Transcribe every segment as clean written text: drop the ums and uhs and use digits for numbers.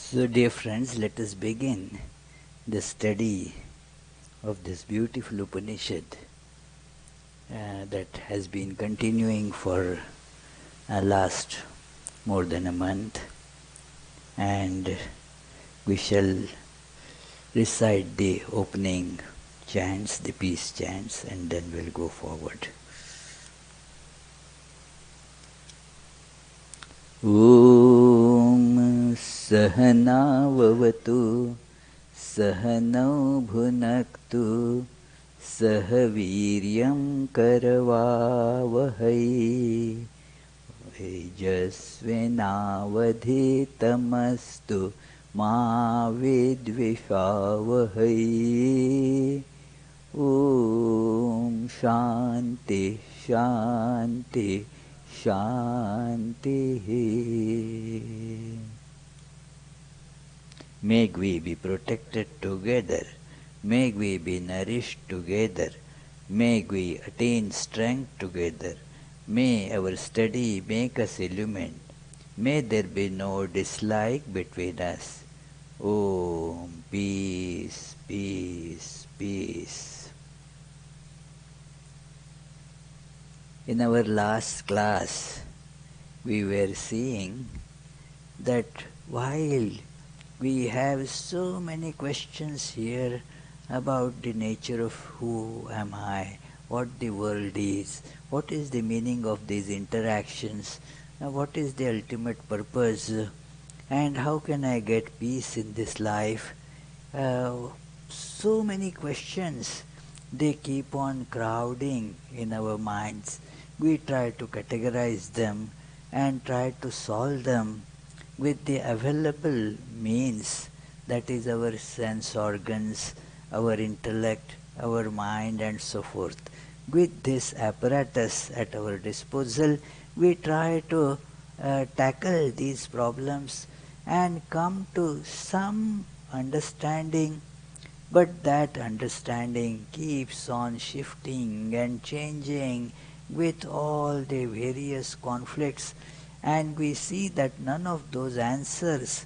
So, dear friends, let us begin the study of this beautiful Upanishad that has been continuing for last more than a month, and we shall recite the opening chants, the peace chants, and then we'll go forward. Om Sahana Vavatu Sahanau Bhunaktu Sahaviryam Karavavahai Tejasvinavadhitamastu Ma Vidvishavahai. Om Shanti Shanti Shanti. May we be protected together. May we be nourished together. May we attain strength together. May our study make us illumined. May there be no dislike between us. Om, peace, peace, peace. In our last class, we were seeing that while we have so many questions here about the nature of who am I, what the world is, what is the meaning of these interactions, what is the ultimate purpose, and how can I get peace in this life. So many questions, they keep on crowding in our minds. We try to categorize them and try to solve them with the available means, that is our sense organs, our intellect, our mind, and so forth. With this apparatus at our disposal, we try to tackle these problems and come to some understanding, but that understanding keeps on shifting and changing with all the various conflicts, and we see that none of those answers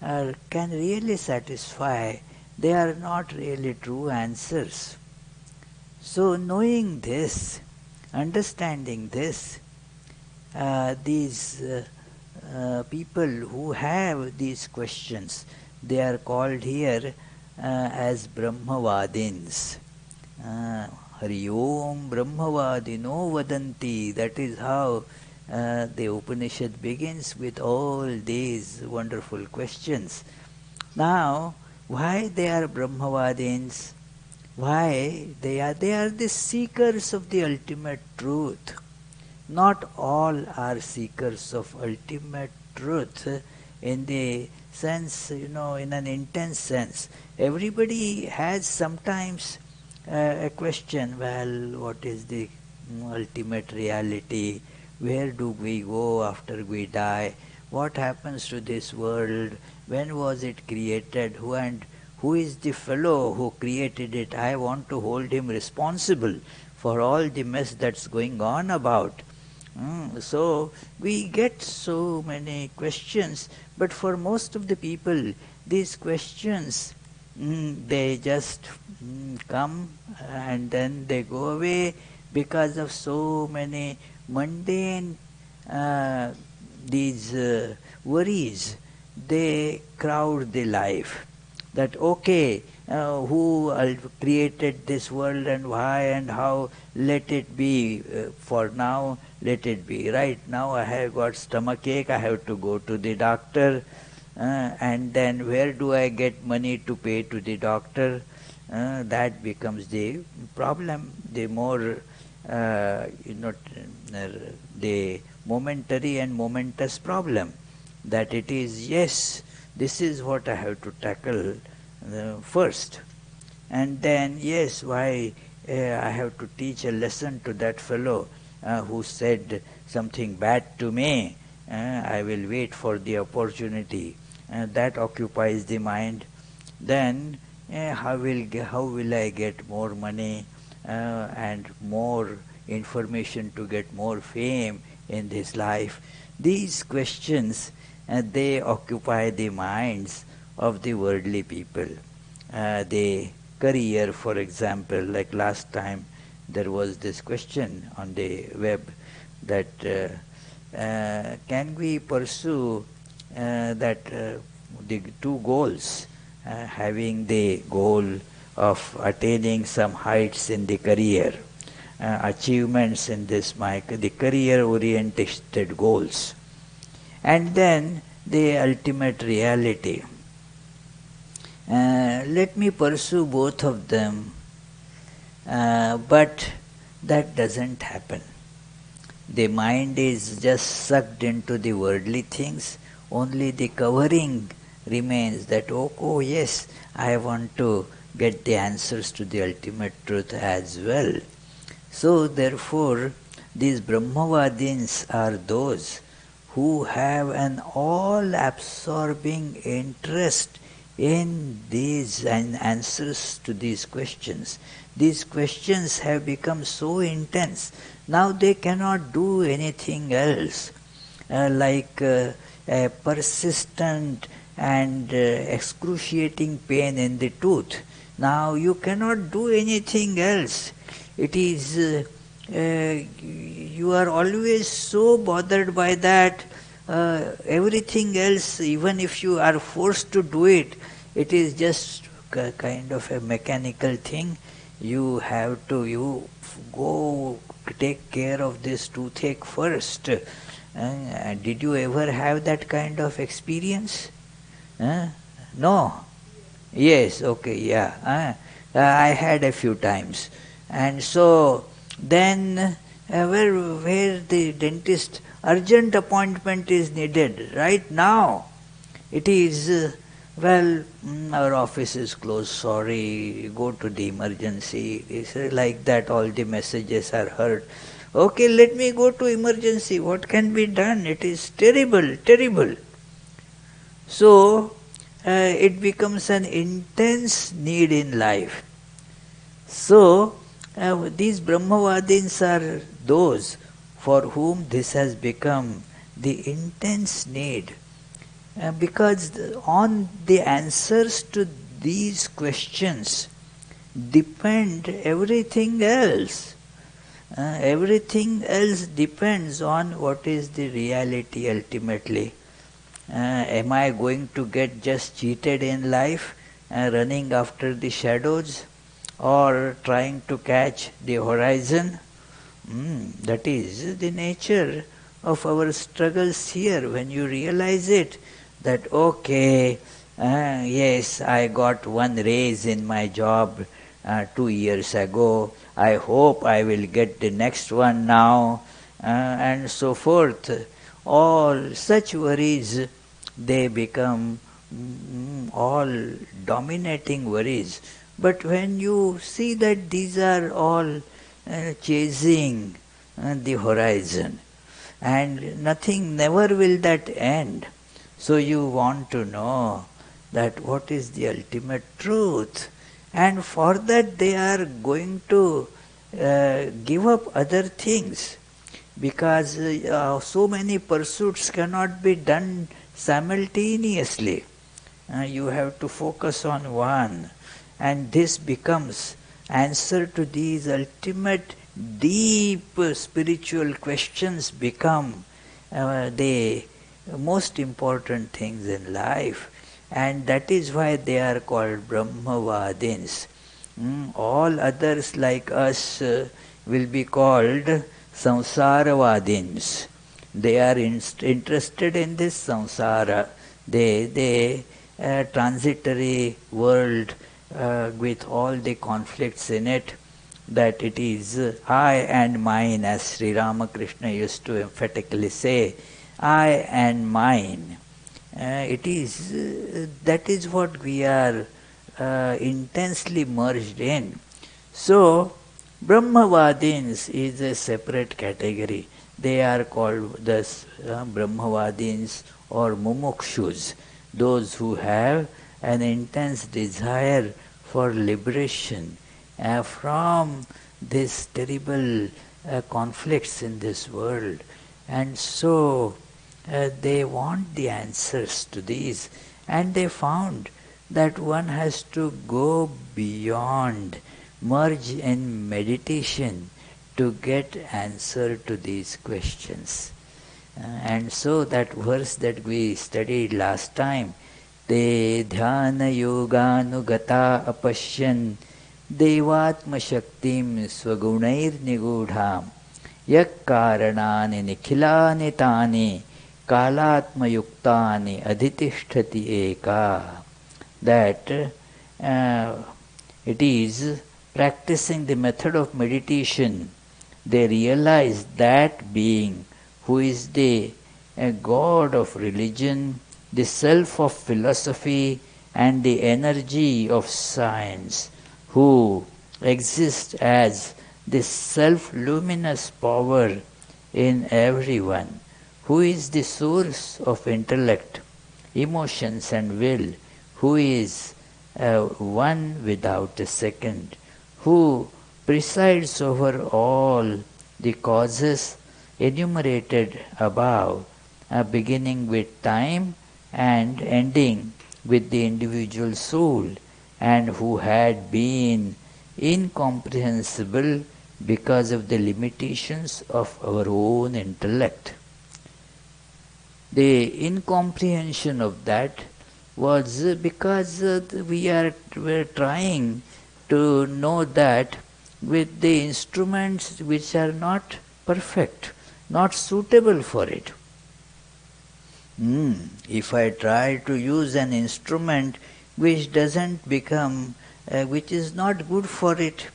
can really satisfy. They are not really true answers. So knowing this, understanding this, these people who have these questions, they are called here as Brahmavadins. Hari Om Brahmavadino Vadanti. That is how the Upanishad begins with all these wonderful questions. Now, why they are Brahmavadins? Why they are the seekers of the ultimate truth. Not all are seekers of ultimate truth in the sense, in an intense sense. Everybody has sometimes a question, well, what is the ultimate reality? Where do we go after we die? What happens to this world? When was it created? Who is the fellow who created it? I want to hold him responsible for all the mess that's going on about. So we get so many questions, but for most of the people, these questions, they just come and then they go away because of so many mundane these worries. They crowd the life. That okay, who created this world and why and how, let it be. For now, let it be. Right now I have got stomach ache, I have to go to the doctor, and then where do I get money to pay to the doctor? That becomes the problem. The more the momentary and momentous problem, that it is, yes, this is what I have to tackle first. And then, yes, why I have to teach a lesson to that fellow who said something bad to me. I will wait for the opportunity. That occupies the mind. Then, how will I get more money and more information to get more fame in this life? These questions, they occupy the minds of the worldly people. The career, for example, like last time there was this question on the web that can we pursue the two goals, having the goal of attaining some heights in the career, achievements in this the career oriented goals, and then the ultimate reality. Let me pursue both of them, but that doesn't happen. The mind is just sucked into the worldly things, only the covering remains that, oh yes, I want to get the answers to the ultimate truth as well. So therefore, these Brahmavadins are those who have an all-absorbing interest in these answers to these questions. These questions have become so intense. Now they cannot do anything else. Like a persistent and excruciating pain in the tooth. Now you cannot do anything else. It is, you are always so bothered by that. Everything else, even if you are forced to do it, it is just kind of a mechanical thing. You have to, you go take care of this toothache first. Did you ever have that kind of experience? No? Yes, okay, yeah. I had a few times. And so then where the dentist urgent appointment is needed right now. It is, our office is closed, sorry, go to the emergency. It's like that, all the messages are heard. Okay, let me go to emergency. What can be done? It is terrible, terrible. So, it becomes an intense need in life. So, these Brahmavadins are those for whom this has become the intense need. Because on the answers to these questions depend everything else. Everything else depends on what is the reality ultimately. Am I going to get just cheated in life, running after the shadows, or trying to catch the horizon? That is the nature of our struggles here. When you realize it, that okay, yes, I got one raise in my job 2 years ago. I hope I will get the next one now, and so forth. All such worries, they become all dominating worries. But when you see that these are all chasing the horizon, and nothing, never will that end. So you want to know that what is the ultimate truth. And for that they are going to give up other things, because so many pursuits cannot be done simultaneously. You have to focus on one, and this becomes answer to these ultimate deep spiritual questions, become the most important things in life. And that is why they are called Brahmavadins. All others like us will be called Samsaravadins. They are interested in this samsara, the transitory world with all the conflicts in it, that it is I and mine, as Sri Ramakrishna used to emphatically say, I and mine. It is that is what we are intensely merged in. So, Brahmavadins is a separate category. They are called the Brahmavadins or Mumukshus, those who have an intense desire for liberation from these terrible conflicts in this world. And so they want the answers to these, and they found that one has to go beyond, merge in meditation to get answer to these questions. And so that verse that we studied last time, Te dhyana yoganugata apashyan devatma shaktim swagunair nigudham yak karanani nikhilani tani kalatma yuktani adhitishtati eka. That it is practicing the method of meditation, they realize that being who is the God of religion, the self of philosophy, and the energy of science, who exists as the self-luminous power in everyone, who is the source of intellect, emotions and will, who is one without a second, who presides over all the causes enumerated above, beginning with time and ending with the individual soul, and who had been incomprehensible because of the limitations of our own intellect. The incomprehension of that was because we were trying to know that with the instruments which are not perfect, not suitable for it. If I try to use an instrument which doesn't become, which is not good for it,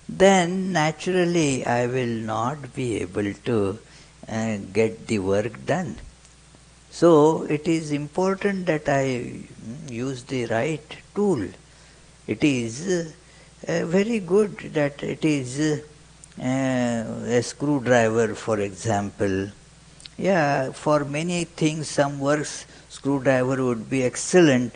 then naturally I will not be able to get the work done. So it is important that I use the right tool. It is very good that it is a screwdriver, for example. Yeah, for many things, some works, screwdriver would be excellent.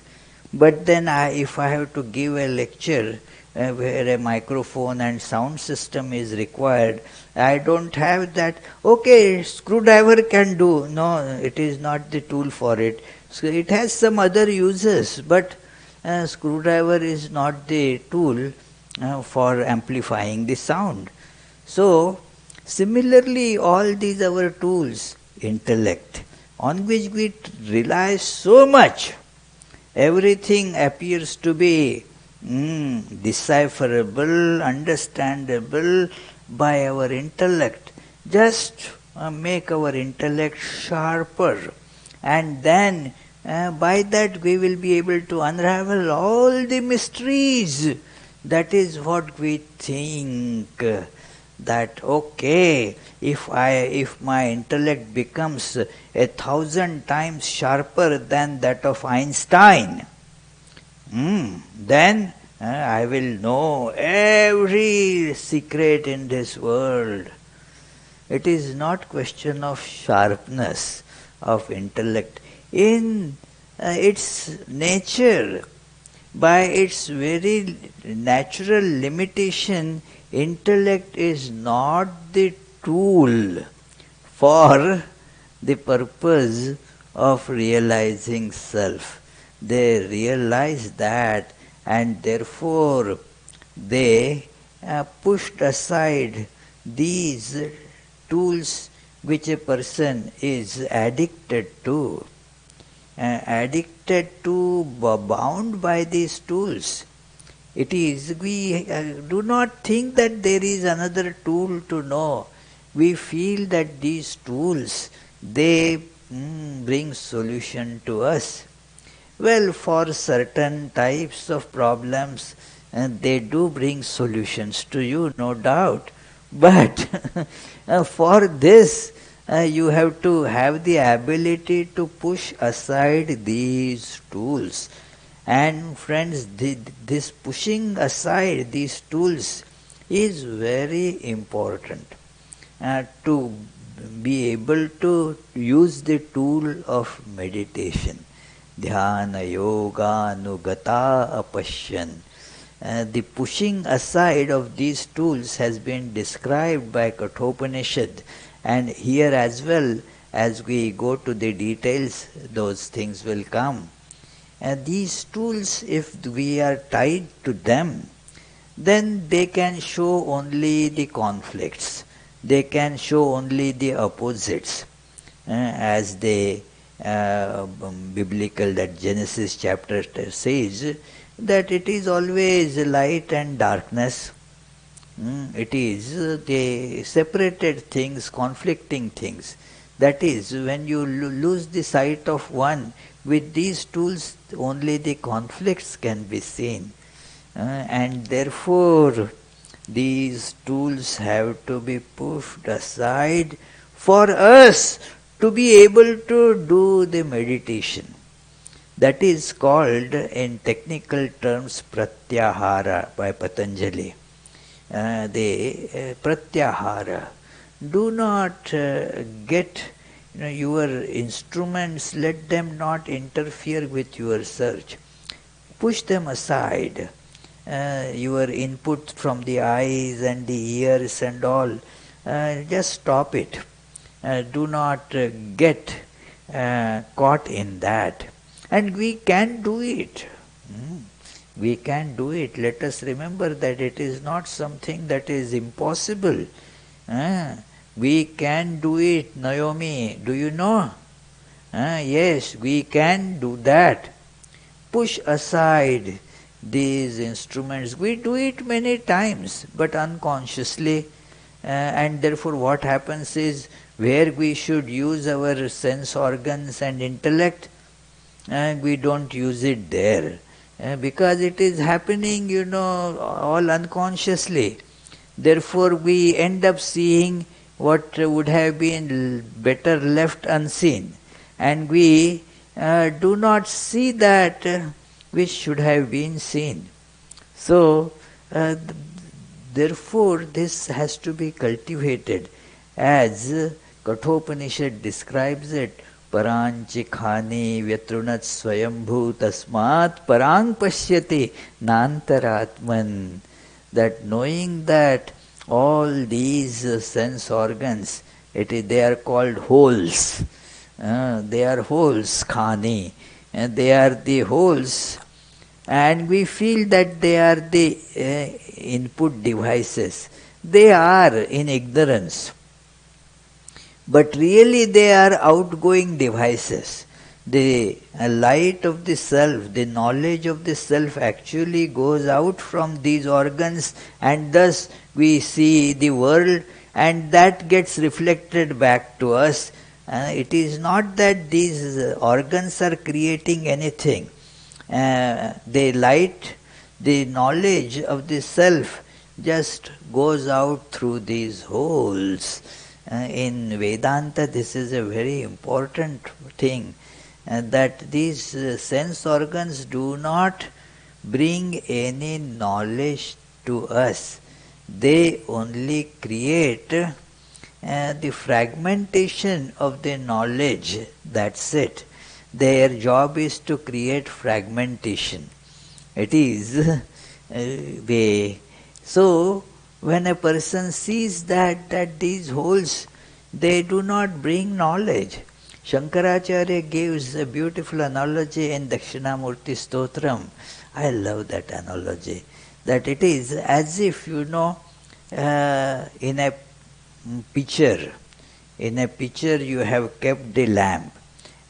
But then if I have to give a lecture where a microphone and sound system is required, I don't have that. Okay, screwdriver can do. No, it is not the tool for it. So it has some other uses, but screwdriver is not the tool for amplifying the sound. So, similarly, all these our tools, intellect, on which we rely so much, everything appears to be decipherable, understandable by our intellect. Just make our intellect sharper, and then by that we will be able to unravel all the mysteries. That is what we think. That okay, if my intellect becomes 1,000 times sharper than that of Einstein, then I will know every secret in this world. It is not question of sharpness of intellect. In its nature, by its very natural limitation, intellect is not the tool for the purpose of realizing self. They realize that, and therefore they pushed aside these tools which a person is addicted to. Bound by these tools. It is, we do not think that there is another tool to know. We feel that these tools, they bring solution to us. Well, for certain types of problems, they do bring solutions to you, no doubt. But for this, you have to have the ability to push aside these tools. And friends, this pushing aside these tools is very important to be able to use the tool of meditation. Dhyana yoga nugata apashyan. The pushing aside of these tools has been described by Kathopanishad, and here as well as we go to the details, those things will come. And these tools, if we are tied to them, then they can show only the conflicts. They can show only the opposites. As the biblical, that Genesis chapter says, that it is always light and darkness. It is the separated things, conflicting things. That is, when you lose the sight of one, with these tools only the conflicts can be seen. And therefore, these tools have to be pushed aside for us to be able to do the meditation. That is called in technical terms pratyahara by Patanjali. The pratyahara. Do not get your instruments, let them not interfere with your search. Push them aside. Your input from the eyes and the ears and all, just stop it. Do not get caught in that. And we can do it. We can do it. Let us remember that it is not something that is impossible. We can do it, Naomi. Do you know? Yes, we can do that. Push aside these instruments. We do it many times, but unconsciously. And therefore what happens is, where we should use our sense organs and intellect, we don't use it there. Because it is happening, all unconsciously. Therefore we end up seeing what would have been better left unseen. And we do not see that which should have been seen. So, therefore this has to be cultivated, as Kathopanishad describes it. Paranchi khani vyatrunat swayambhu tasmat parang pashyati nantaratman. That knowing that all these sense organs, they are called holes. They are holes, khani. And they are the holes. And we feel that they are the input devices. They are in ignorance. But really they are outgoing devices. The light of the self, the knowledge of the self actually goes out from these organs, and thus we see the world, and that gets reflected back to us. It is not that these organs are creating anything. The light, the knowledge of the self just goes out through these holes. In Vedanta, this is a very important thing, that these sense organs do not bring any knowledge to us. They only create the fragmentation of the knowledge. That's it. Their job is to create fragmentation. It is so when a person sees that these holes, they do not bring knowledge. Shankaracharya gives a beautiful analogy in Dakshinamurti Stotram. I love that analogy. That it is as if, in a pitcher. In a pitcher you have kept the lamp.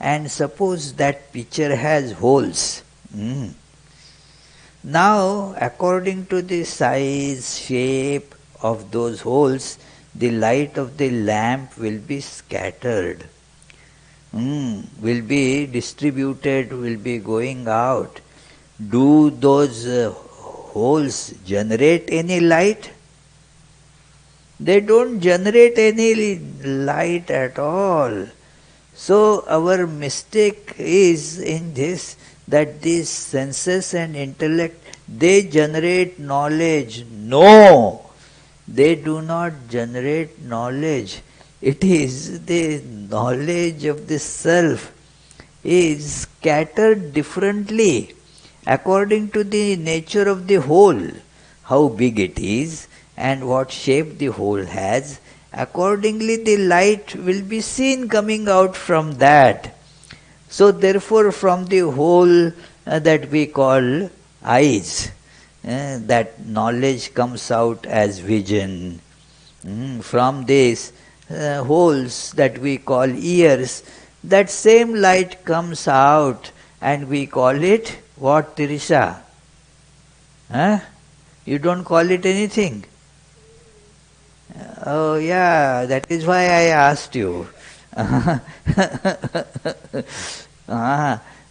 And suppose that pitcher has holes. Now, according to the size, shape of those holes, the light of the lamp will be scattered, will be distributed, will be going out. Do those holes generate any light? They don't generate any light at all. So our mistake is in this, that these senses and intellect, they generate knowledge. No, they do not generate knowledge. It is the knowledge of the self is scattered differently according to the nature of the whole, how big it is and what shape the whole has, accordingly the light will be seen coming out from that. So therefore from the hole that we call eyes, that knowledge comes out as vision. From these holes that we call ears, that same light comes out and we call it what, Tirisha? Huh? You don't call it anything? Oh yeah, that is why I asked you.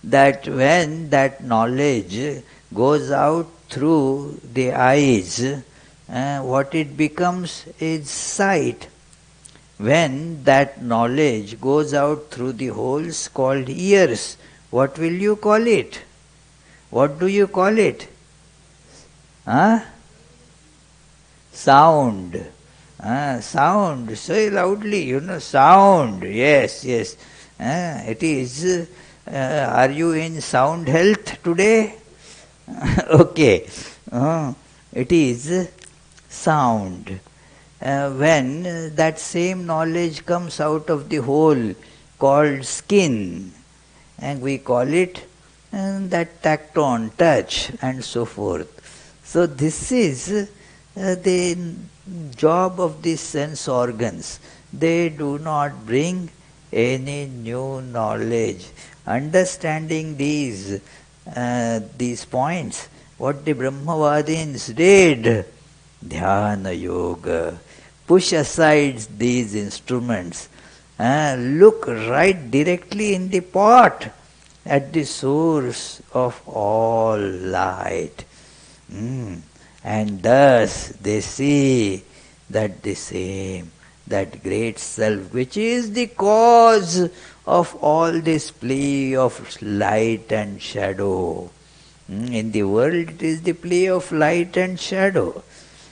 That when that knowledge goes out through the eyes, what it becomes is sight. When that knowledge goes out through the holes called ears, what will you call it? What do you call it? Sound. Sound. Say loudly, sound. Yes, yes. It is. Are you in sound health today? Okay. It is sound. When that same knowledge comes out of the hole called skin, and we call it that tacton, touch, and so forth. So this is the job of these sense organs. They do not bring any new knowledge. Understanding these points, what the Brahmavadins did, dhyana yoga, push aside these instruments, look right directly in the pot at the source of all light. And thus they see that the same, that great self, which is the cause of all this play of light and shadow. In the world it is the play of light and shadow.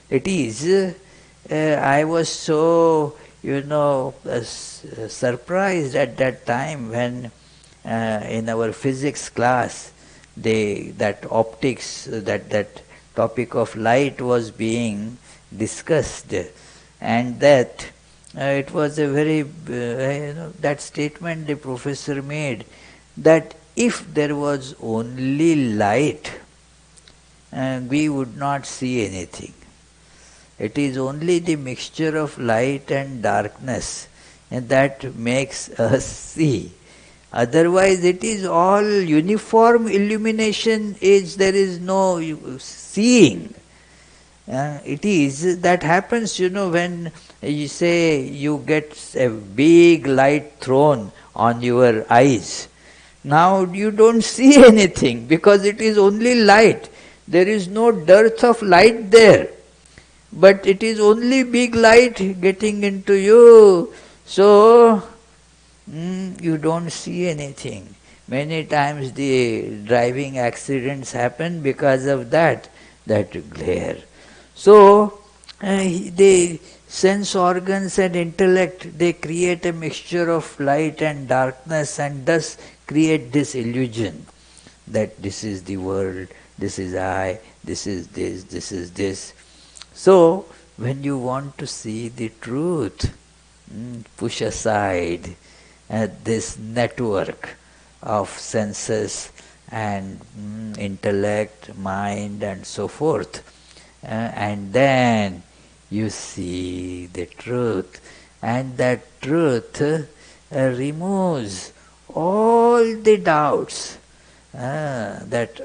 It is, I was so, surprised at that time when in our physics class, that optics, that topic of light was being discussed, and that it was a very, that statement the professor made, that if there was only light, we would not see anything. It is only the mixture of light and darkness that makes us see. Otherwise it is all uniform illumination, there is no seeing. It is, that happens, when you say you get a big light thrown on your eyes. Now you don't see anything because it is only light. There is no dearth of light there. But it is only big light getting into you. So, you don't see anything. Many times the driving accidents happen because of that glare. So, the sense organs and intellect, they create a mixture of light and darkness and thus create this illusion that this is the world, this is I, this is this, this is this. So, when you want to see the truth, push aside this network of senses and intellect, mind and so forth, and then you see the truth, and that truth removes all the doubts, that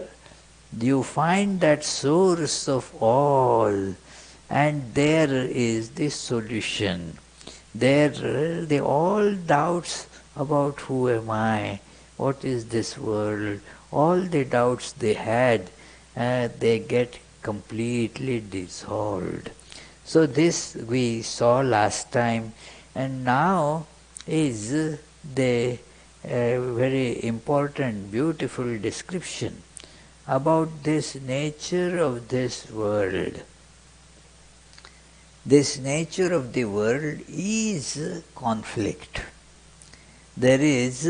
you find that source of all, and there is the solution. There, all doubts about who am I, what is this world, all the doubts they had, they get completely dissolved. So this we saw last time, and now is the very important, beautiful description about this nature of this world. This nature of the world is conflict. There is,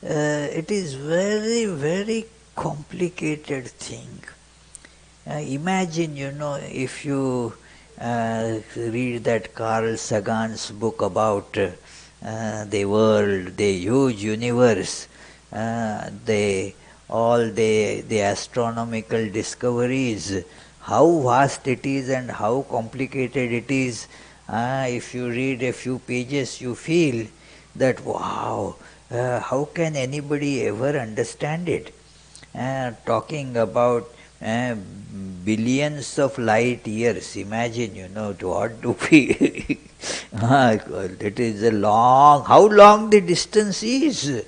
it is very, very complicated thing. Imagine, if you Read that Carl Sagan's book about the world, the huge universe, the astronomical discoveries, how vast it is and how complicated it is. If you read a few pages, you feel that wow, how can anybody ever understand it? Talking about uh, billions of light years. Imagine, what do we? It is a long. How long the distance is?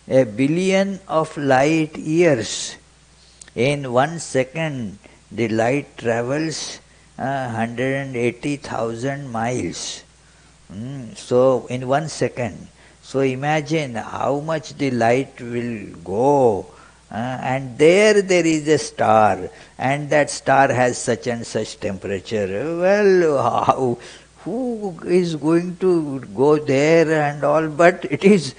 A billion of light years. In 1 second, the light travels 180,000 miles. So, in 1 second. So, imagine how much the light will go. And there is a star, and that star has such and such temperature. Well, who is going to go there and all? But it is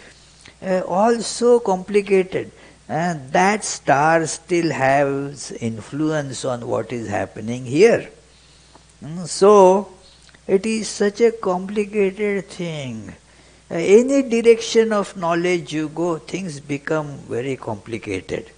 all so complicated. That star still has influence on what is happening here. So, it is such a complicated thing. Any direction of knowledge you go, things become very complicated.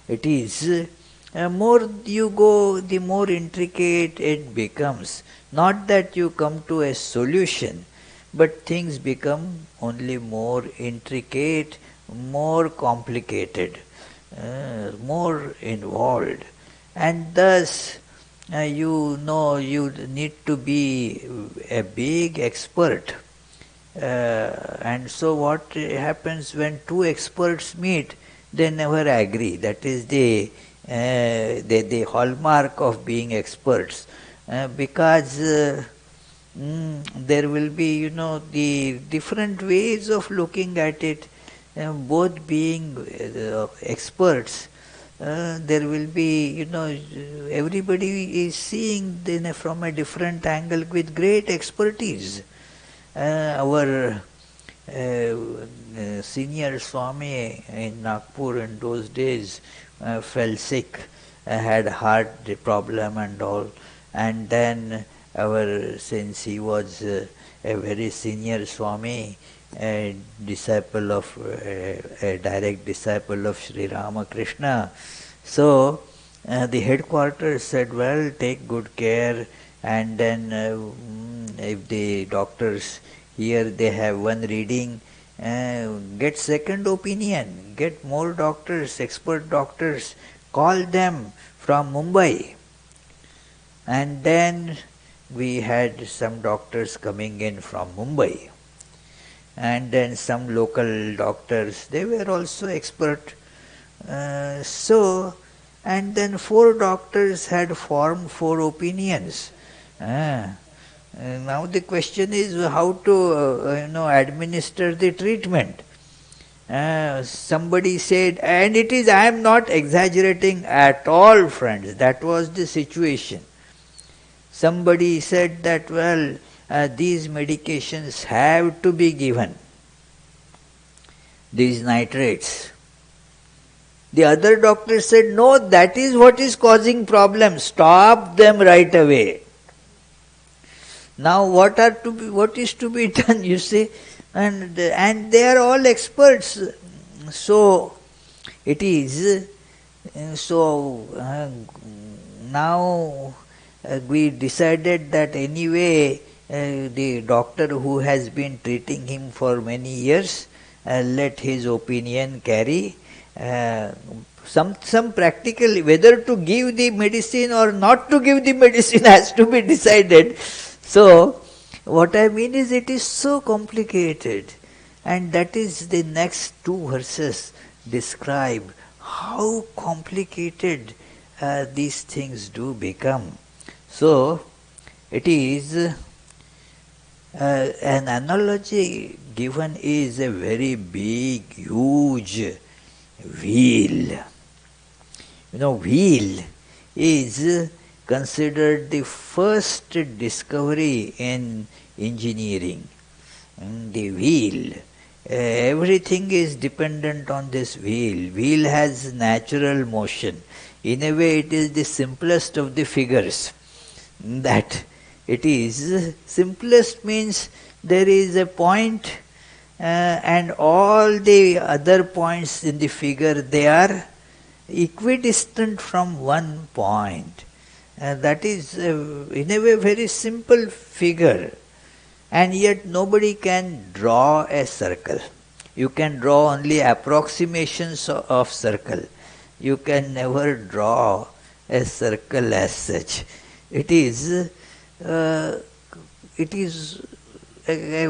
It is more you go, the more intricate it becomes. Not that you come to a solution, but things become only more intricate, more complicated, more involved. And thus, you need to be a big expert. And so what happens when two experts meet, they never agree. That is the hallmark of being experts. Because there will be, the different ways of looking at it. Both being experts, there will be, everybody is seeing from a different angle with great expertise. Our senior Swami in Nagpur in those days fell sick, had heart problem and all. And then since he was a very senior Swami, a disciple of, a direct disciple of Sri Ramakrishna, so the headquarters said, well, take good care, and then if the doctors here they have one reading, get second opinion, get more doctors, expert doctors, call them from Mumbai. And then we had some doctors coming in from Mumbai. And then some local doctors, they were also expert. And then 4 doctors had formed 4 opinions. Now the question is how to administer the treatment. Somebody said, and I am not exaggerating at all, friends, that was the situation. Somebody said that, well, these medications have to be given, these nitrates. The other doctor said, no, that is what is causing problems, stop them right away. Now what is to be done, you see? And they are all experts. So it is, now we decided that anyway the doctor who has been treating him for many years, let his opinion carry. Some practical, whether to give the medicine or not to give the medicine has to be decided. So, what I mean is it is so complicated, and that is the next 2 verses describe how complicated these things do become. So, it is an analogy given is a very big, huge wheel. Wheel is considered the first discovery in engineering. The wheel, everything is dependent on this wheel. Wheel has natural motion. In a way, it is the simplest of the figures. That It is simplest means there is a point and all the other points in the figure, they are equidistant from one point. That is in a way very simple figure, and yet nobody can draw a circle. You can draw only approximations of circle. You can never draw a circle as such. It is uh, it is a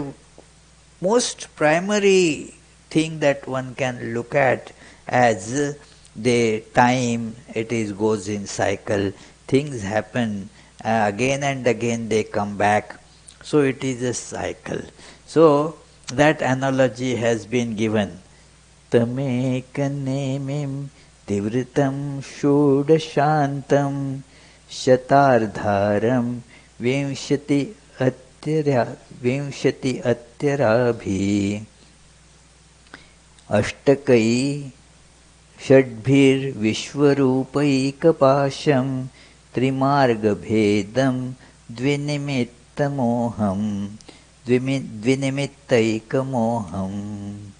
most primary thing that one can look at as the time. It is goes in cycle. Things happen again and again, they come back. So it is a cycle. So that analogy has been given. Tamekanemim tivritam shodashantam Shatardharam Vimshati Atyarabhi Ashtakai Shadbhir Vishwarupaikapasham Trimargabhedam Dvinimittamoham Dvinimittaikamoham.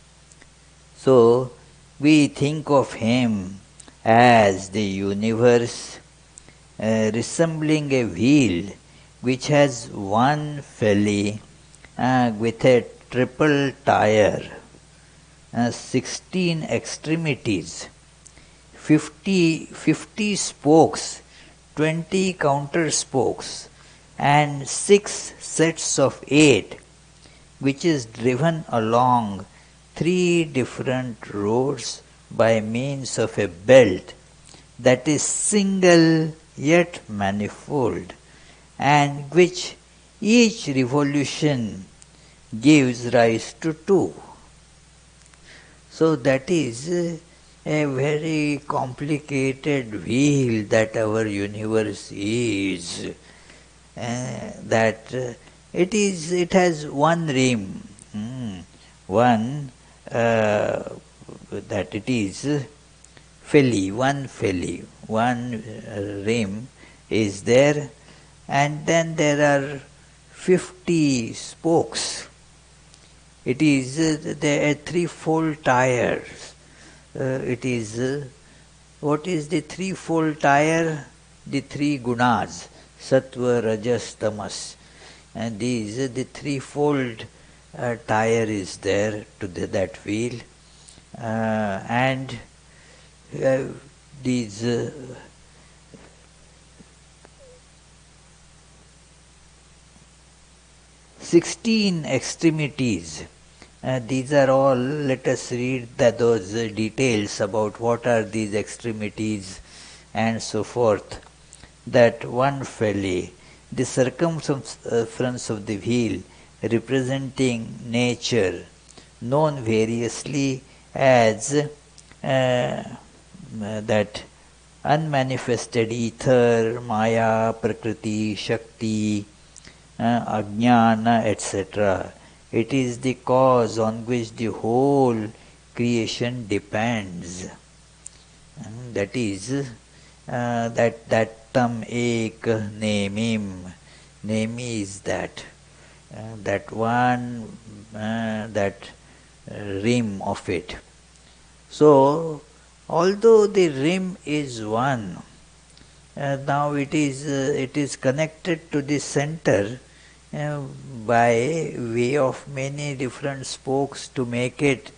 So we think of him as the universe resembling a wheel which has one felly with a triple tire, 16 extremities, 50 spokes, 20 counter spokes, and 6 sets of 8, which is driven along 3 different roads by means of a belt that is single yet manifold, and which each revolution gives rise to 2. So that is a very complicated wheel that our universe is. It has one rim, one that it is one rim is there, and then there are 50 spokes. It is there are threefold tires. It is what is the threefold tire? The 3 gunas, sattva, rajas, tamas, and these the threefold tire is there to that wheel, and these 16 extremities. These are all, let us read those details about what are these extremities and so forth. That one felly, the circumference of the wheel representing nature, known variously as that unmanifested ether, maya, prakriti, shakti, ajnana, etc. It is the cause on which the whole creation depends. That is that tam ek nemim. Nemi is that one, that rim of it. So, although the rim is one, now it is connected to the center by way of many different spokes to make it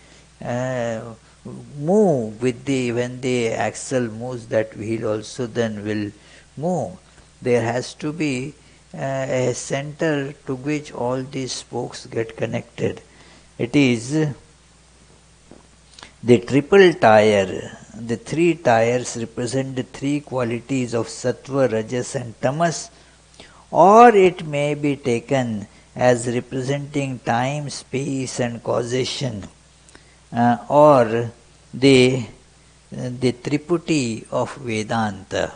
move with when the axle moves, that wheel also then will move. There has to be a center to which all these spokes get connected. It is the triple tire. The 3 tires represent the 3 qualities of sattva, rajas and tamas, or it may be taken as representing time, space and causation, or the Triputi of Vedanta.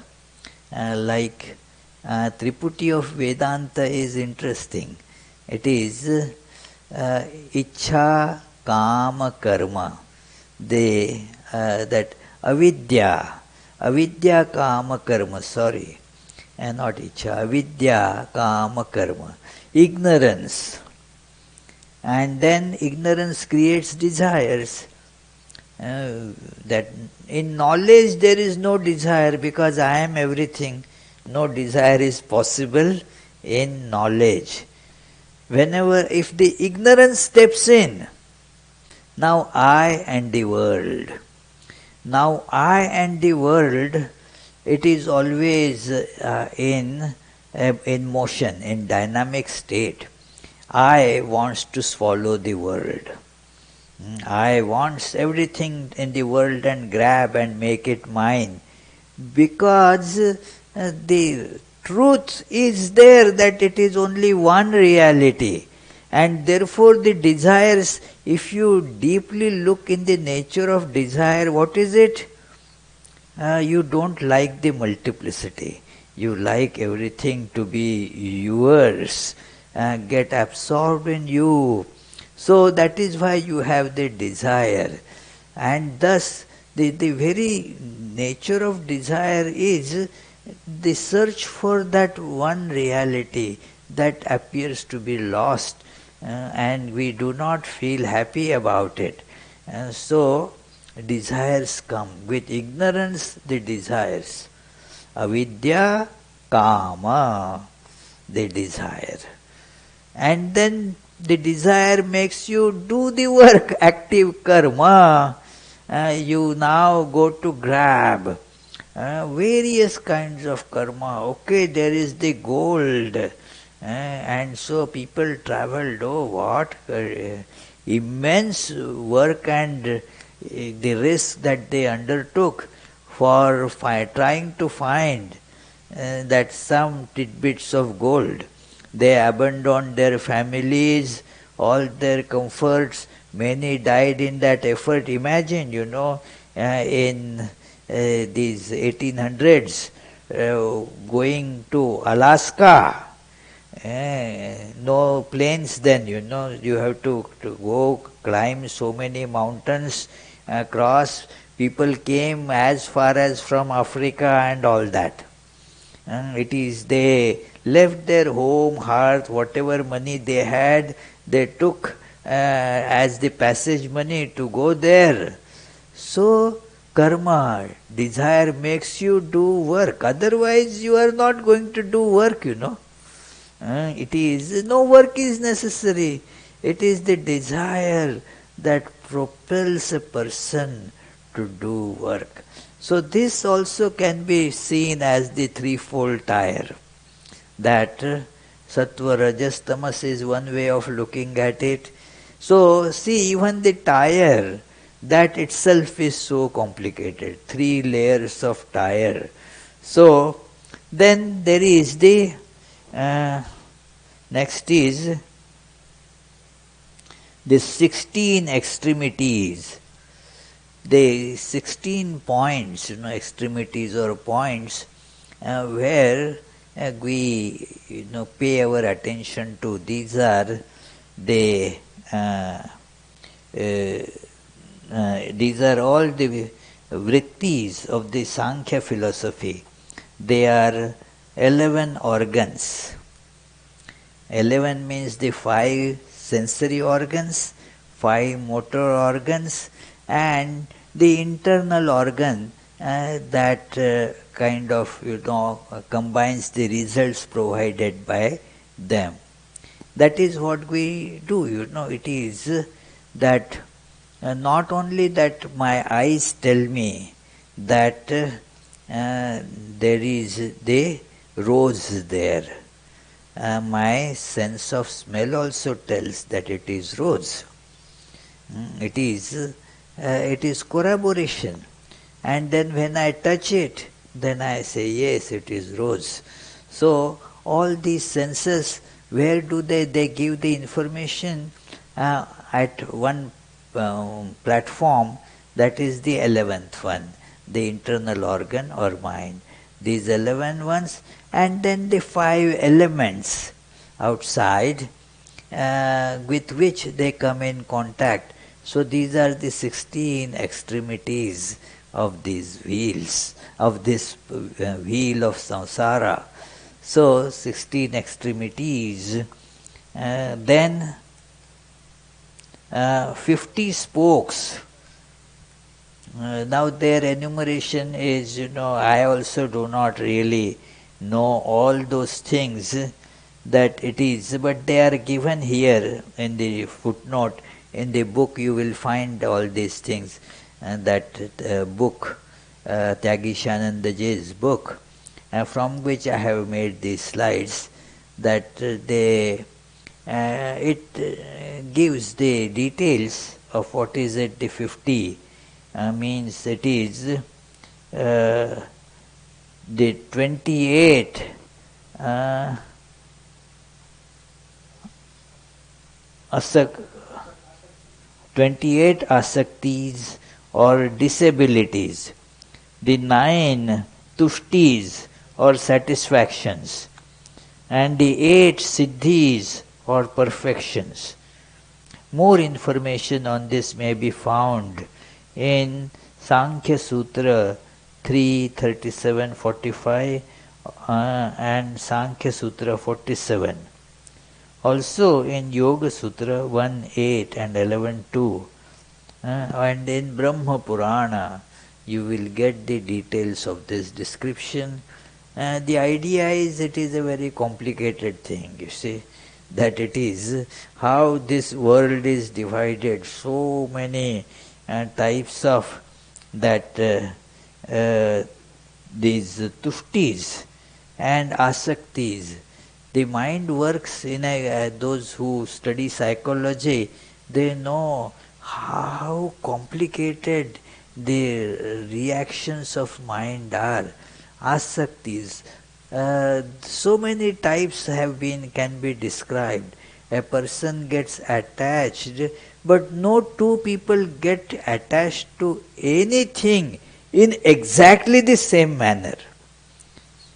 Triputi of Vedanta is interesting. It is Ichha, Kama, Karma. That avidya, Kama, Karma, and not icha, vidya, kama, karma. Ignorance. And then ignorance creates desires. That in knowledge there is no desire because I am everything. No desire is possible in knowledge. Whenever, if the ignorance steps in, now I and the world. Now I and the world, it is always in motion, in dynamic state. I wants to swallow the world. I wants everything in the world and grab and make it mine. Because the truth is there that it is only one reality. And therefore the desires, if you deeply look in the nature of desire, what is it? You don't like the multiplicity. You like everything to be yours, get absorbed in you. So that is why you have the desire. And thus the very nature of desire is the search for that one reality that appears to be lost, and we do not feel happy about it. So desires come. With ignorance, the desires. Avidya, kama, the desire. And then the desire makes you do the work, active karma. You now go to grab various kinds of karma. Okay, there is the gold. And so people traveled, immense work and the risk that they undertook for trying to find that some tidbits of gold. They abandoned their families, all their comforts. Many died in that effort. Imagine, in these 1800s, going to Alaska. No planes then, you have to go climb so many mountains, across. People came as far as from Africa and all that. They left their home, hearth, whatever money they had, they took as the passage money to go there. So, karma, desire makes you do work. Otherwise, you are not going to do work, no work is necessary. It is the desire that propels a person to do work. So this also can be seen as the threefold tire. That sattva, rajas, tamas is one way of looking at it. So see, even the tire, that itself is so complicated. 3 layers of tire. So then there is the next is the 16 extremities. The 16 points, extremities or points where we pay our attention to. These are the these are all the vrittis of the Sankhya philosophy. They are 11 organs. 11 means the 5 sensory organs, 5 motor organs, and the internal organ that kind of combines the results provided by them. That is what we do. It is that not only that my eyes tell me that there is the rose there. My sense of smell also tells that it is rose. It is corroboration. And then when I touch it, then I say, yes, it is rose. So all these senses, where do they give the information? At one platform, that is the 11th one, the internal organ or mind. These 11 ones, and then the 5 elements outside with which they come in contact. So these are the 16 extremities of these wheels, of this wheel of samsara. So 16 extremities. Then 50 spokes. Now their enumeration is, I also do not really know all those things that it is, but they are given here in the footnote. In the book you will find all these things, and that book, Tyagishanandaji's book, from which I have made these slides, that it gives the details of what is it, the 50. Means it is the 28 asak 28 asaktis or disabilities, the 9 tushtis or satisfactions, and the 8 siddhis or perfections. More information on this may be found in Sankhya Sutra 3:37-45 and Sankhya Sutra 47. Also in Yoga Sutra 1:8 and 11:2, and in Brahma Purana you will get the details of this description. The idea is it is a very complicated thing, you see, that it is how this world is divided, so many types of that these tushtis and asaktis. The mind works in those who study psychology, they know how complicated the reactions of mind are. Asaktis. So many types can be described. A person gets attached, but no two people get attached to anything in exactly the same manner.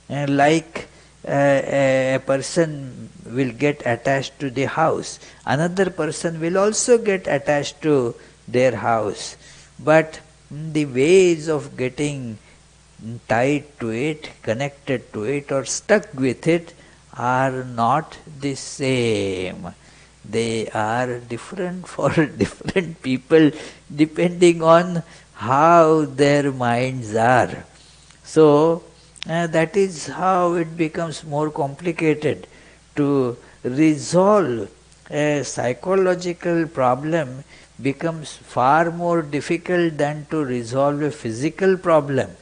Like a person will get attached to the house, another person will also get attached to their house, but the ways of getting tied to it, connected to it, or stuck with it are not the same. They are different for different people depending on how their minds are. So that is how it becomes more complicated to resolve a psychological problem. Becomes far more difficult than to resolve a physical problem,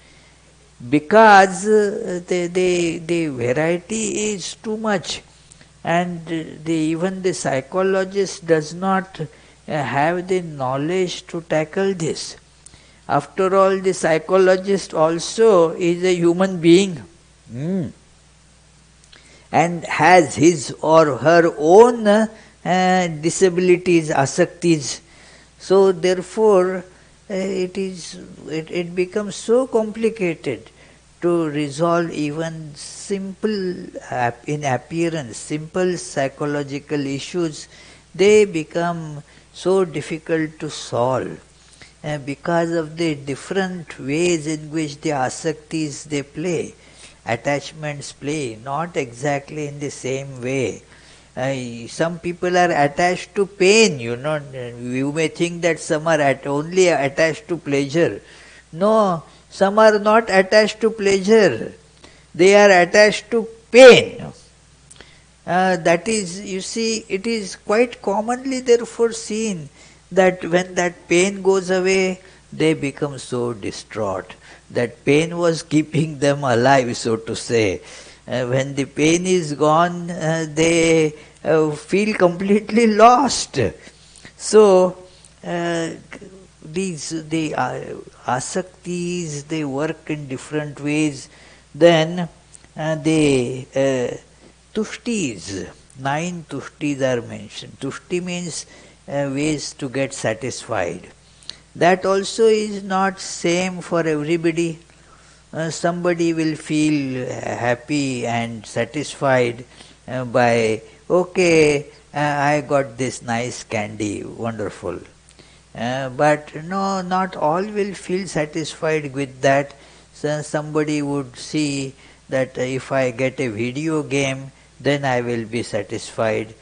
because the variety is too much, and even the psychologist does not have the knowledge to tackle this. After all, the psychologist also is a human being, and has his or her own disabilities, asaktis. So therefore it becomes so complicated to resolve even simple, in appearance, simple psychological issues. They become so difficult to solve because of the different ways in which the asaktis they play, attachments play, not exactly in the same way. Some people are attached to pain, you may think that some are only attached to pleasure. No, some are not attached to pleasure, they are attached to pain. That is, you see, it is quite commonly therefore seen that when that pain goes away, they become so distraught. That pain was keeping them alive, so to say. When the pain is gone, they feel completely lost. So, the asaktis, they work in different ways. Then the tushtis, 9 tushtis are mentioned. Tushti means ways to get satisfied. That also is not same for everybody. Somebody will feel happy and satisfied by, okay, I got this nice candy, wonderful. But no, not all will feel satisfied with that. So somebody would see that if I get a video game, then I will be satisfied.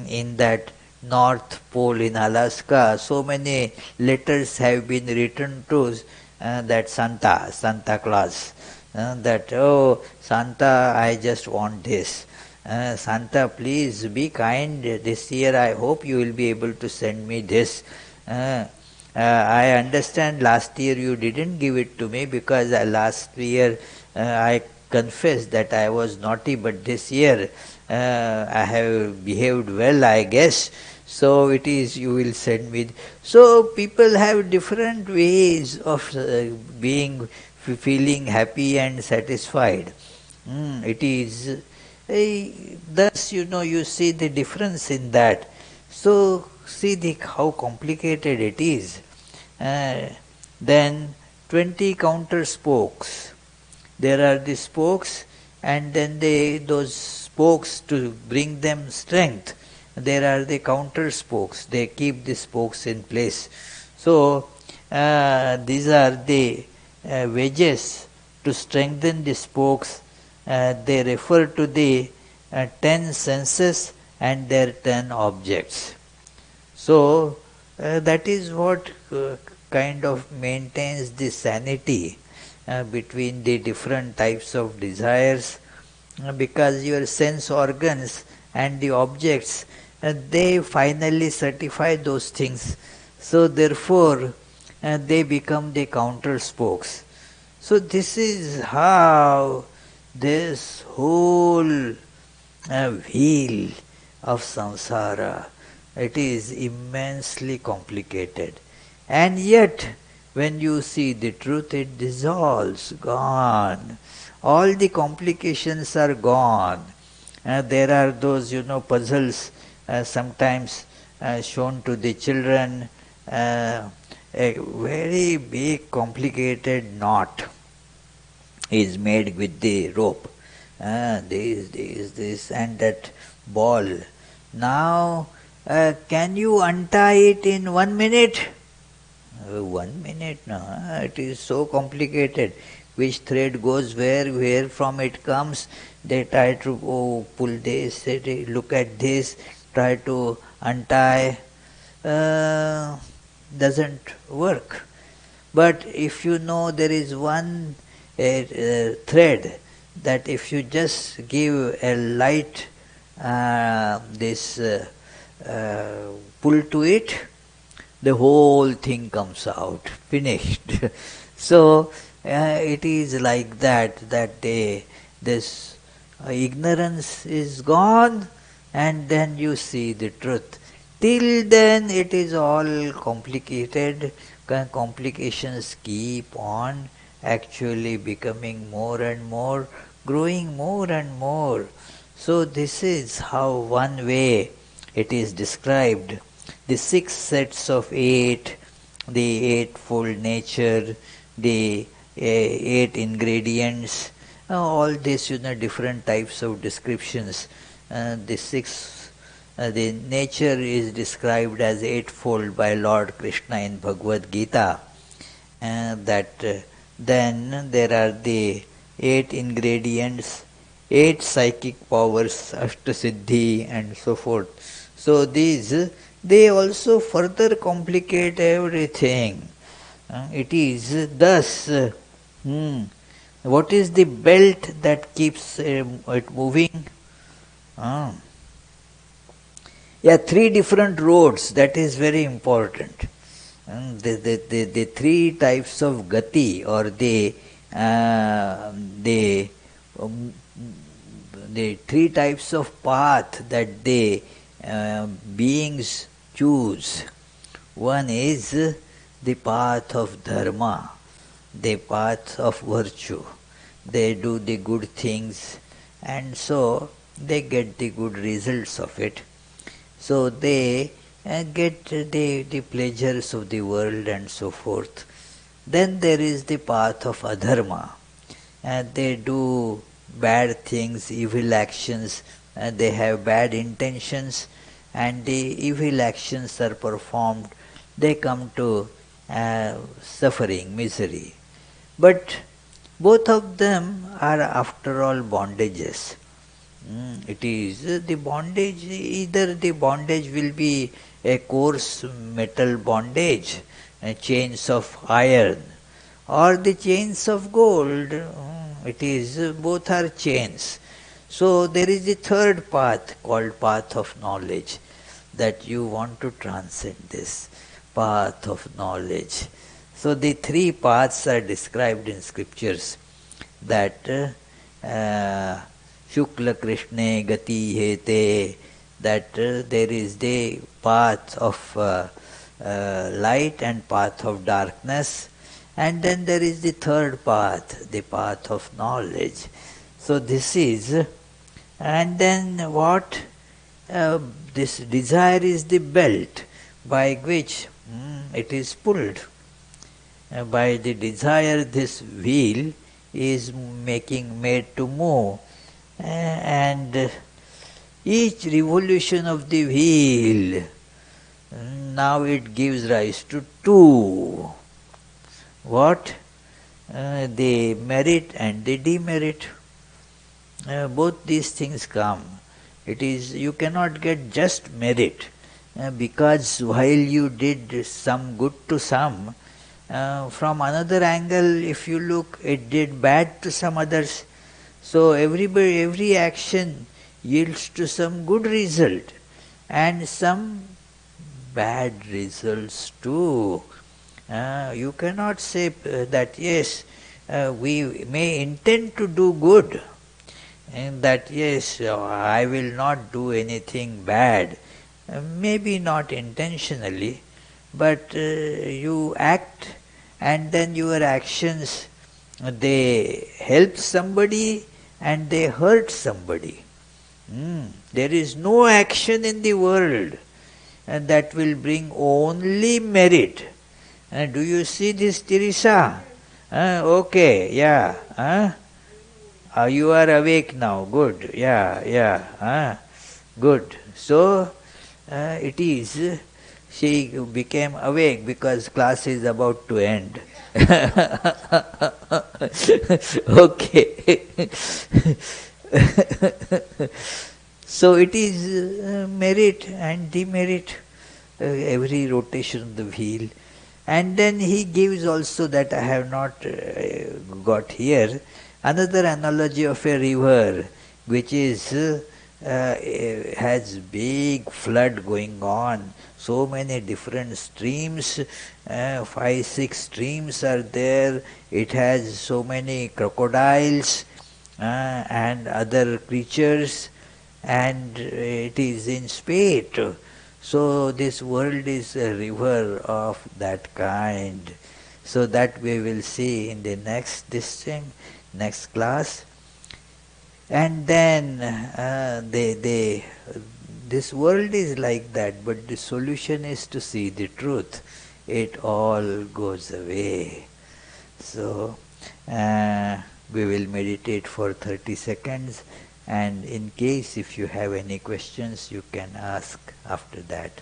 In that North Pole in Alaska, so many letters have been written to that Santa Claus. That, oh, Santa, I just want this. Santa, please be kind. This year I hope you will be able to send me this. I understand last year you didn't give it to me because last year I confessed that I was naughty, but this year I have behaved well, I guess. So it is you will send me. So people have different ways of feeling happy and satisfied. It is thus you see the difference in that. So see how complicated it is. Then 20 counter spokes. There are the spokes, and then those spokes, to bring them strength, there are the counter spokes. They keep the spokes in place. So these are the wedges to strengthen the spokes. They refer to the 10 senses and their 10 objects. So that is what kind of maintains the sanity between the different types of desires, because your sense organs and the objects, they finally certify those things. So therefore they become the counter spokes. So this is how this whole wheel of samsara, it is immensely complicated. And yet, when you see the truth, it dissolves, gone. All the complications are gone. There are those, puzzles sometimes shown to the children, a very big complicated knot is made with the rope. This, and that ball. Now, can you untie it in 1 minute? 1 minute, no. It is so complicated. Which thread goes where from it comes. They try to pull this, they look at this, try to untie. Doesn't work. But if you know there is one thread, that if you just give a light pull to it, the whole thing comes out, finished. So it is like that this ignorance is gone, and then you see the truth. Till then it is all complicated. Complications keep on actually becoming more and more, growing more and more. So this is how one way it is described. The 6 sets of 8, the eightfold nature, the 8 ingredients, all this, different types of descriptions. The nature is described as eightfold by Lord Krishna in Bhagavad Gita. Then there are the 8 ingredients, 8 psychic powers, Ashtasiddhi, and so forth. So these, they also further complicate everything. It is thus, what is the belt that keeps it moving? Yeah, 3 different roads, that is very important. The 3 types of gati, or the 3 types of path that the beings choose. One is the path of dharma, the path of virtue. They do the good things, and so they get the good results of it. So they get the pleasures of the world and so forth. Then there is the path of adharma. They do bad things, evil actions, they have bad intentions, and the evil actions are performed. They come to suffering, misery. But Both of them are after all bondages. It is the bondage, either the bondage will be a coarse metal bondage, chains of iron, or the chains of gold. It is, both are chains. So there is the third path called path of knowledge, that you want to transcend this path of knowledge. So the three paths are described in scriptures, that Shukla Krishna Gati Hete, that there is the path of light and path of darkness, and then there is the third path, the path of knowledge. So this is, and then what? This desire is the belt by which it is pulled. By the desire, this wheel is made to move, and each revolution of the wheel, now it gives rise to two. What? The merit and the demerit. Both these things come. It is, you cannot get just merit, because while you did some good to some, from another angle, if you look, it did bad to some others. So every action yields to some good result and some bad results too. You cannot say that yes, we may intend to do good, and that yes, I will not do anything bad, maybe not intentionally, but you act, and then your actions, they help somebody and they hurt somebody. There is no action in the world that will bring only merit. Do you see this, Teresa? Okay, yeah. You are awake now. Good. Yeah. Good. So it is. She became awake because class is about to end. Okay. So it is merit and demerit, every rotation of the wheel. And then he gives also, that I have not got here, another analogy of a river which is has big flood going on, so many different streams, 5, 6 streams are there. It has so many crocodiles and other creatures, and it is in spate. So this world is a river of that kind. So that we will see in the next next class. And then this world is like that, but the solution is to see the truth. It all goes away. So we will meditate for 30 seconds, and in case if you have any questions, you can ask after that.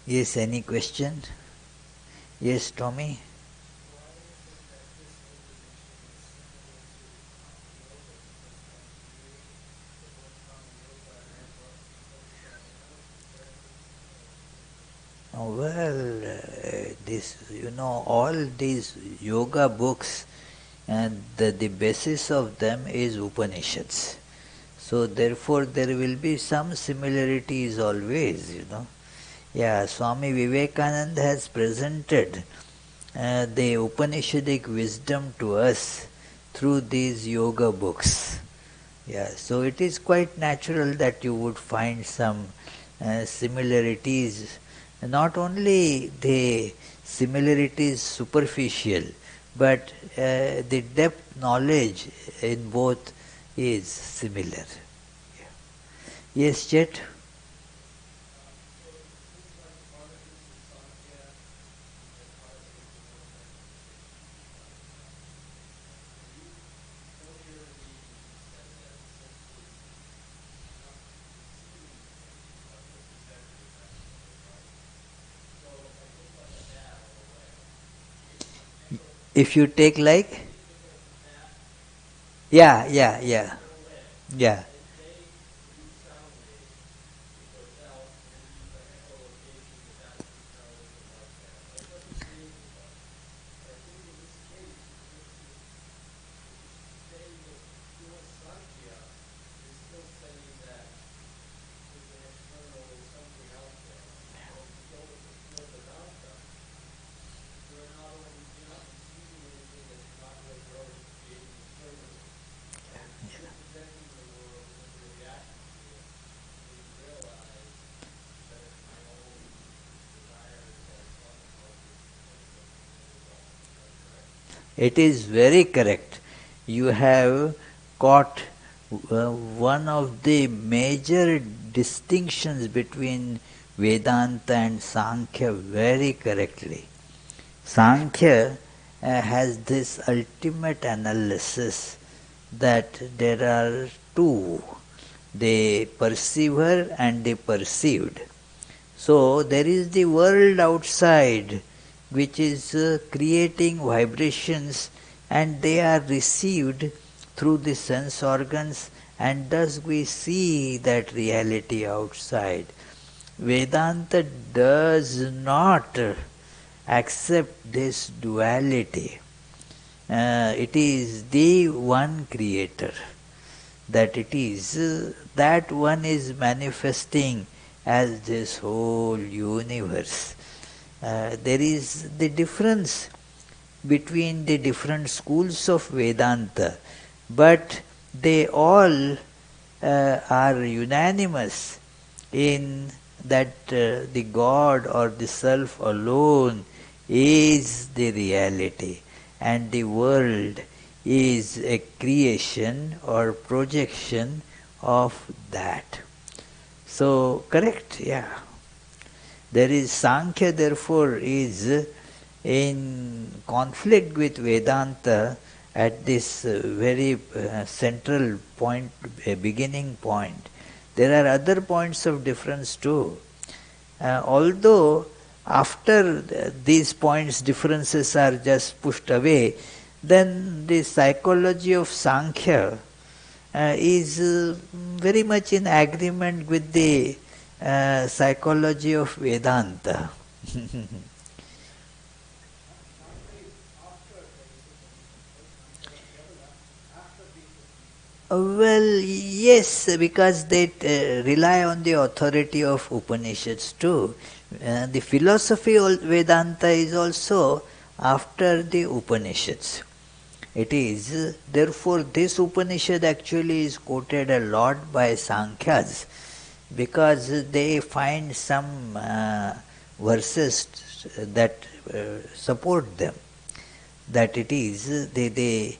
Yes, any question? Yes, Tommy? Well, all these yoga books, and the basis of them is Upanishads. So therefore there will be some similarities always. Yeah, Swami Vivekananda has presented the Upanishadic wisdom to us through these yoga books. Yeah, so it is quite natural that you would find some similarities. Not only the similarities superficial, but the depth knowledge in both is similar. Yeah. Yes, Chet? If you take like, yeah, yeah, yeah, yeah. It is very correct. You have caught one of the major distinctions between Vedanta and Sankhya very correctly. Sankhya has this ultimate analysis that there are two, the perceiver and the perceived. So there is the world outside which is creating vibrations, and they are received through the sense organs, and thus we see that reality outside. Vedanta does not accept this duality. It is the one creator, that it is that one is manifesting as this whole universe. There is the difference between the different schools of Vedanta, but they all are unanimous in that the God or the Self alone is the reality, and the world is a creation or projection of that. So, correct, yeah. There is Sankhya, therefore, is in conflict with Vedanta at this very central point, beginning point. There are other points of difference too. Although after these points differences are just pushed away, then the psychology of Sankhya is very much in agreement with the psychology of Vedanta. Well, yes, because they rely on the authority of Upanishads too. The philosophy of Vedanta is also after the Upanishads. It is, therefore, this Upanishad actually is quoted a lot by Sankhyas, because they find some verses that support them, that it is the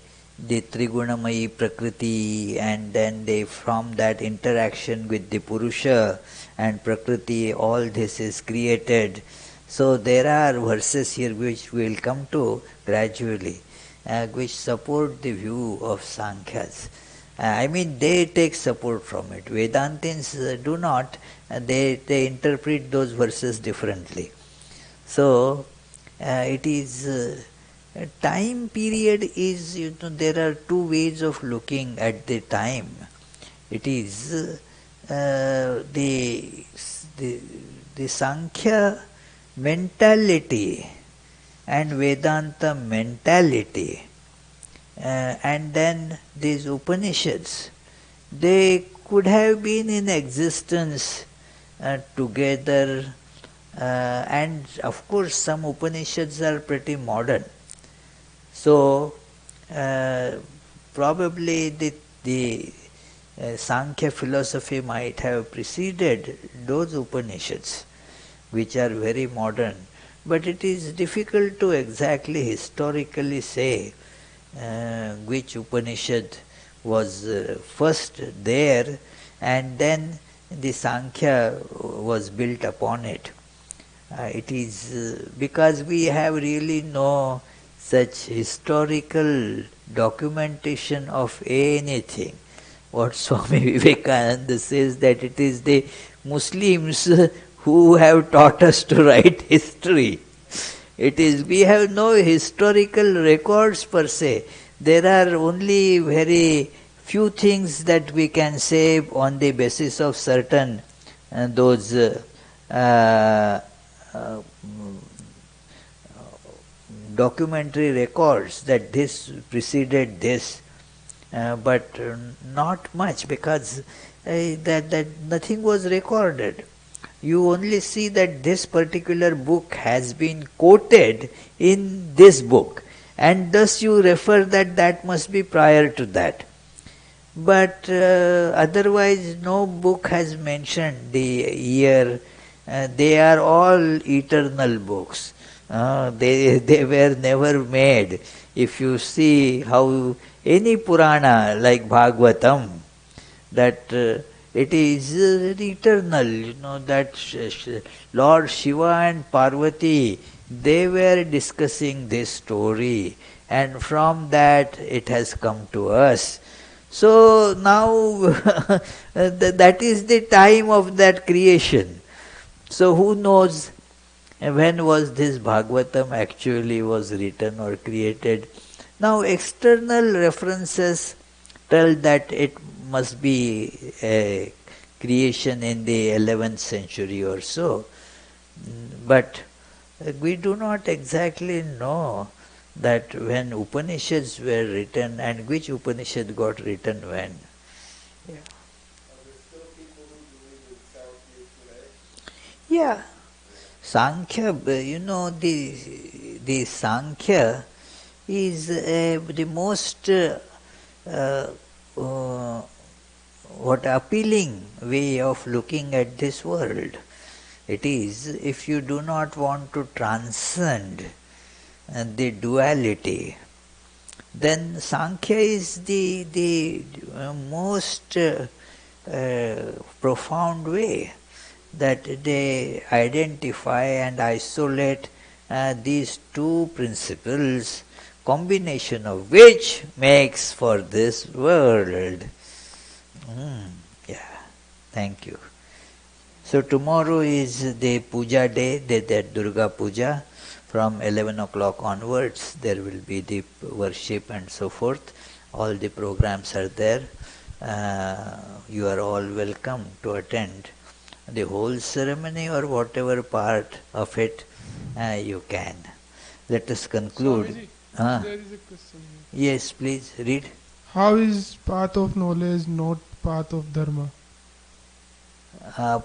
Trigunamayi Prakriti, and then they from that interaction with the Purusha and Prakriti, all this is created. So there are verses here which we will come to gradually, which support the view of Sankhyas. I mean, they take support from it. Vedantins do not. They interpret those verses differently. So, it is time period is, there are two ways of looking at the time. It is the the Sankhya mentality and Vedanta mentality, and then these Upanishads, they could have been in existence together, and of course some Upanishads are pretty modern. So probably the Sankhya philosophy might have preceded those Upanishads, which are very modern. But it is difficult to exactly historically say which Upanishad was first there, and then the Sankhya was built upon it. It is because we have really no such historical documentation of anything. What Swami Vivekananda says, that it is the Muslims who have taught us to write history. It is, we have no historical records per se. There are only very few things that we can say on the basis of certain those uh, uh, documentary records that this preceded this, but not much, because that nothing was recorded. You only see that this particular book has been quoted in this book, and thus you refer that that must be prior to that. But otherwise no book has mentioned the year. They are all eternal books. They were never made. If you see how any Purana like Bhagavatam, that it is eternal, that Lord Shiva and Parvati, they were discussing this story, and from that it has come to us. So now that is the time of that creation. So who knows when was this Bhagavatam actually was written or created. Now external references tell that it must be a creation in the 11th century or so. But we do not exactly know that when Upanishads were written and which Upanishad got written when. Yeah. Yeah. Sankhya, the Sankhya is the most what appealing way of looking at this world. It is, if you do not want to transcend the duality, then Sankhya is the most profound way that they identify and isolate these two principles, combination of which makes for this world. Yeah, thank you. So tomorrow is the puja day, the Durga puja. From 11 o'clock onwards there will be the worship and so forth. All the programs are there. You are all welcome to attend the whole ceremony or whatever part of it you can. Let us conclude. Swamiji, there is a question here. Yes, please read. How is path of knowledge not path of dharma? Uh,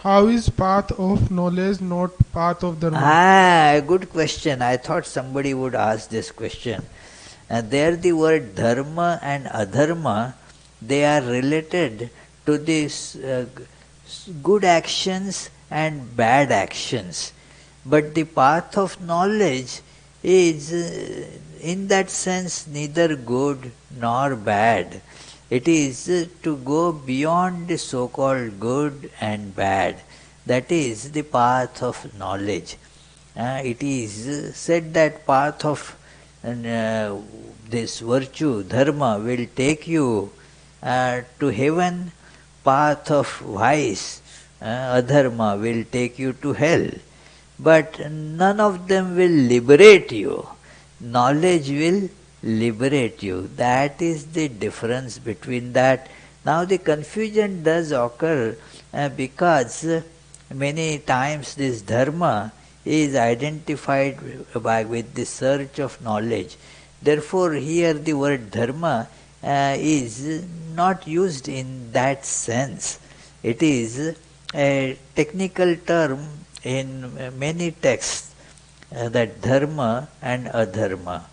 How is path of knowledge not path of dharma? Good question. I thought somebody would ask this question. There the word dharma and adharma, they are related to these good actions and bad actions. But the path of knowledge is in that sense neither good nor bad. It is to go beyond the so-called good and bad. That is the path of knowledge. It is said that path of this virtue, dharma, will take you to heaven. Path of vice, adharma, will take you to hell. But none of them will liberate you. Knowledge will liberate you. That is the difference between that. Now the confusion does occur because many times this dharma is identified with the search of knowledge. Therefore here the word dharma is not used in that sense. It is a technical term in many texts, that dharma and adharma.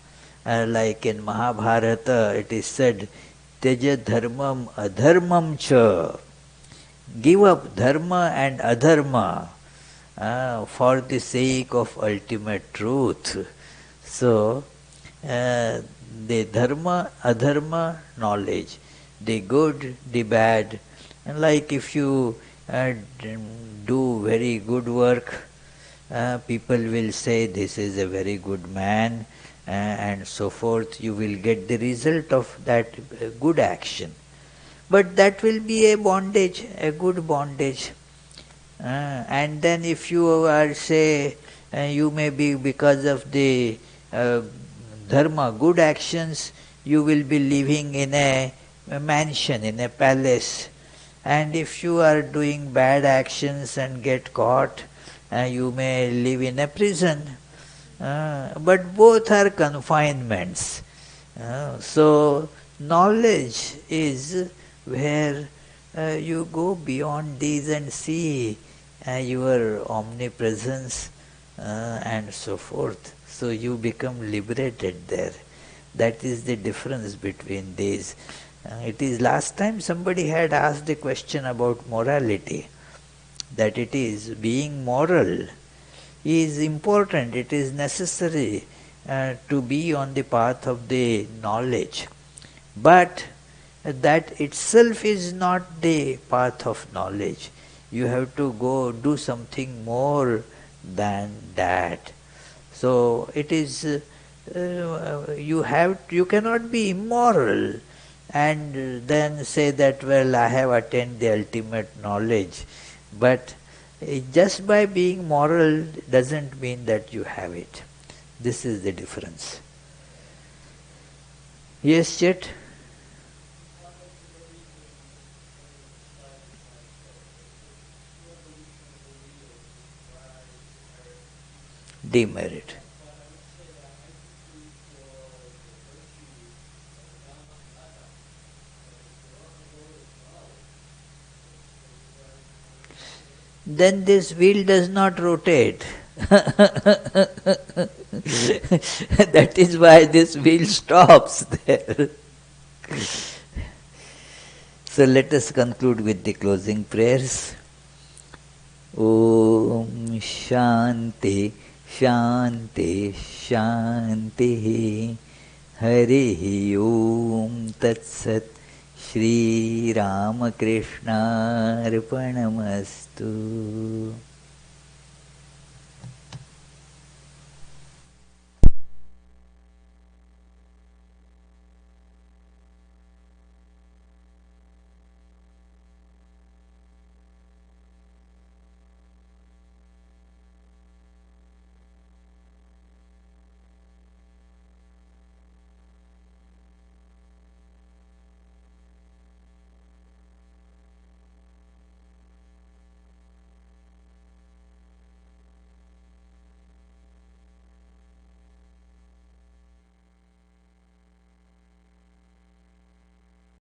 Like in Mahabharata it is said, Teja dharmam adharmam cha. Give up dharma and adharma for the sake of ultimate truth. So, the dharma, adharma, knowledge, the good, the bad. And like if you do very good work, people will say this is a very good man, and so forth. You will get the result of that good action. But that will be a bondage, a good bondage. And then if you are, say, And you may be, because of the dharma, good actions, you will be living in a mansion, in a palace. And if you are doing bad actions and get caught, you may live in a prison. But both are confinements. So knowledge is where you go beyond these and see your omnipresence and so forth. So you become liberated there. That is the difference between these. It is last time somebody had asked a question about morality, that it is being moral is important, it is necessary to be on the path of the knowledge. But that itself is not the path of knowledge. You have to go do something more than that. So it is you cannot be immoral and then say that, well, I have attained the ultimate knowledge. But just by being moral doesn't mean that you have it. This is the difference. Yes, Chet? Demerit. Then this wheel does not rotate. That is why this wheel stops there. So let us conclude with the closing prayers. Om Shanti Shanti Shanti Hari Om Tat Sat Shri Ramakrishna Arpanamastu.